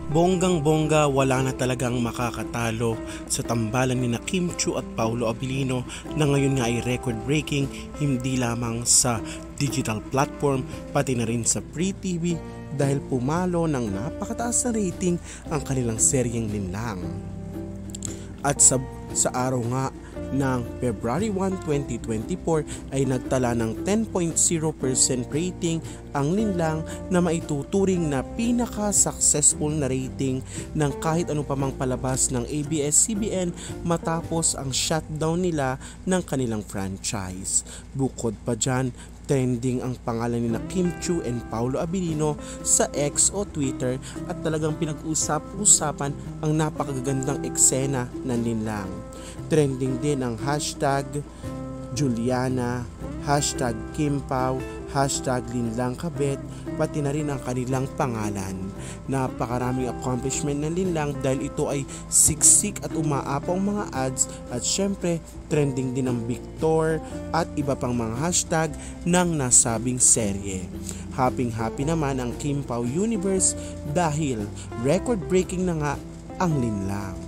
Bonggang-bongga, wala na talagang makakatalo sa tambalan ni Kim Chiu at Paolo Abilino na ngayon nga ay record-breaking hindi lamang sa digital platform pati na rin sa free TV dahil pumalo ng napakataas na rating ang kanilang seryeng Linlang. At sa araw nga ng February 1, 2024 ay nagtala ng 10.0% rating ang Linlang na maituturing na pinaka-successful na rating ng kahit ano pa mang palabas ng ABS-CBN matapos ang shutdown nila ng kanilang franchise. Bukod pa dyan, trending ang pangalan ni Kim Chiu and Paolo Abilino sa X o Twitter at talagang pinag-usap-usapan ang napakagandang eksena ng Linlang. Trending din ang hashtag Juliana, hashtag Kimpao, hashtag Linlangkabet, pati na rin ang kanilang pangalan. Napakaraming accomplishment ng Linlang dahil ito ay siksik at umaapaw mga ads at syempre trending din ang Victor at iba pang mga hashtag ng nasabing serye. Happy naman ang Kimpao Universe dahil record-breaking na nga ang Linlang.